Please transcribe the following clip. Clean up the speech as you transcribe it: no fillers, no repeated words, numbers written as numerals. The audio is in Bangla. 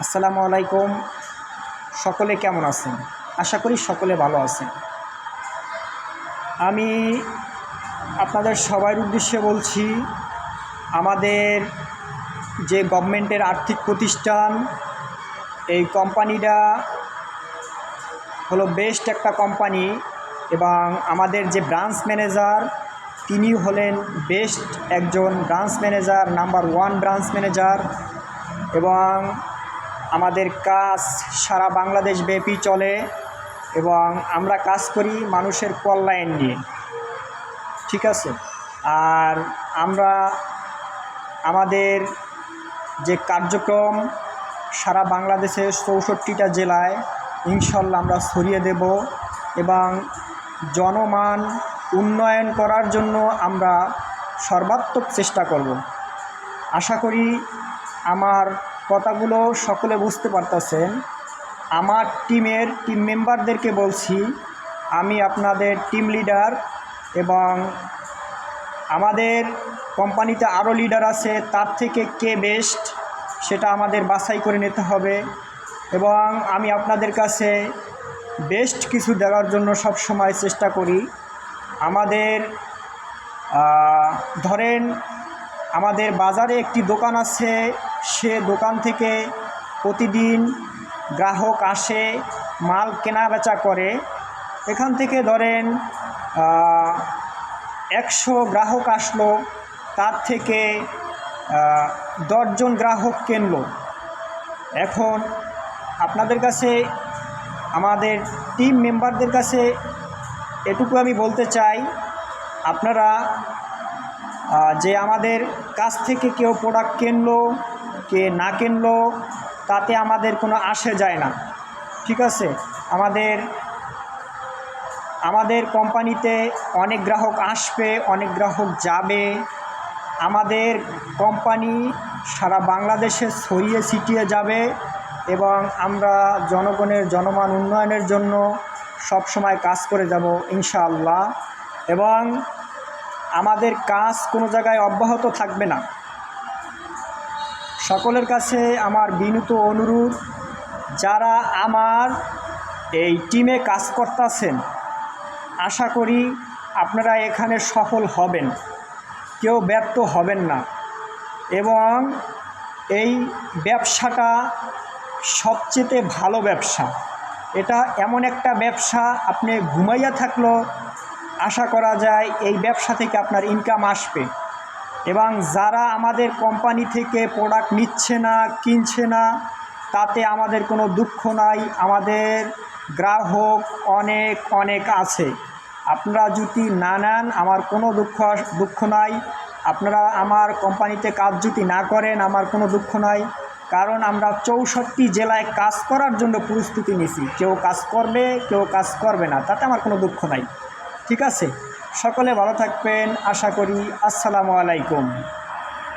আসসালামু আলাইকুম। সকলে কেমন আছেন? আশা করি সকলে ভালো আছেন। আমি আপনাদের সবার উদ্দেশ্যে বলছি, আমাদের যে গভর্নমেন্টের আর্থিক প্রতিষ্ঠান, এই কোম্পানিটা হলো বেস্ট একটা কোম্পানি এবং আমাদের যে ব্রাঞ্চ ম্যানেজার তিনি হলেন বেস্ট একজন branch manager, number 1 branch manager. এবং আমাদের কাজ সারা বাংলাদেশ ব্যাপী চলে এবং আমরা কাজ করি মানুষের কল্যাণ নিয়ে, ঠিক আছে। আর আমরা আমাদের যে কার্যক্রম সারা বাংলাদেশের 64টা জেলায় ইনশাল্লাহ আমরা ছড়িয়ে দেব এবং জনমান উন্নয়ন করার জন্য আমরা সর্বাত্মক চেষ্টা করব। আশা করি আমার কথাগুলো সকলে বুঝতে পারতেছেন। আমার টিম মেম্বারদেরকে বলছি, আমি আপনাদের টিম লিডার এবং আমাদের কোম্পানিতে আরও লিডার আছে, তার থেকে কে বেস্ট সেটা আমাদের বাছাই করে নিতে হবে এবং আমি আপনাদের কাছে বেস্ট কিছু দেওয়ার জন্য সব সময় চেষ্টা করি। আমাদের ধরেন আমাদের বাজারে একটি দোকান আছে, সে দোকান থেকে প্রতিদিন গ্রাহক আসে, মাল কেনা বেচা করে। এখান থেকে ধরেন 100 গ্রাহক আসলো, তার থেকে 10 জন গ্রাহক কিনলো। এখন আপনাদের কাছে, আমাদের টিম মেম্বারদের কাছে এটুকু আমি বলতে চাই, আপনারা যে আমাদের কাছ থেকে কেউ প্রোডাক্ট কিনলো কে না কিনলো তাতে আমাদের কোনো আসে যায় না, ঠিক আছে। আমাদের কোম্পানিতে অনেক গ্রাহক আসবে, অনেক গ্রাহক যাবে। আমাদের কোম্পানি সারা বাংলাদেশে ছড়িয়ে ছিটিয়ে যাবে এবং আমরা জনগণের জনমান উন্নয়নের জন্য সব সময় কাজ করে যাব ইনশাআল্লাহ। এবং আমাদের কাজ কোনো জায়গায় অব্যাহত থাকবে না। সকলের কাছে আমার বিনীত অনুরোধ, যারা আমার এই টিমে কাজ করতেছেন, আশা করি আপনারা এখানে সফল হবেন, কেউ ব্যর্থ হবেন না। এবং এই ব্যবসাটা সবচেয়ে ভালো ব্যবসা। এটা এমন একটা ব্যবসা, আপনি ঘুমাইয়া থাকলেও আশা করা যায় এই ব্যবসা থেকে আপনার ইনকাম আসবে। এবং যারা আমাদের কোম্পানি থেকে প্রোডাক্ট নিচ্ছে না, কিনছে না, তাতে আমাদের কোনো দুঃখ নাই। আমাদের গ্রাহক অনেক অনেক আছে। আপনারা যদি না নেন আমার কোনো দুঃখ নাই। আপনারা আমার কোম্পানিতে কাজ যদি না করেন আমার কোনো দুঃখ নাই, কারণ আমরা 64 জেলায় কাজ করার জন্য প্রস্তুতি নিছি। কেউ কাজ করবে, কেউ কাজ করবে না, তাতে আমার কোনো দুঃখ নাই, ঠিক আছে। সকলে ভালো থাকবেন আশা করি। আসসালামু আলাইকুম।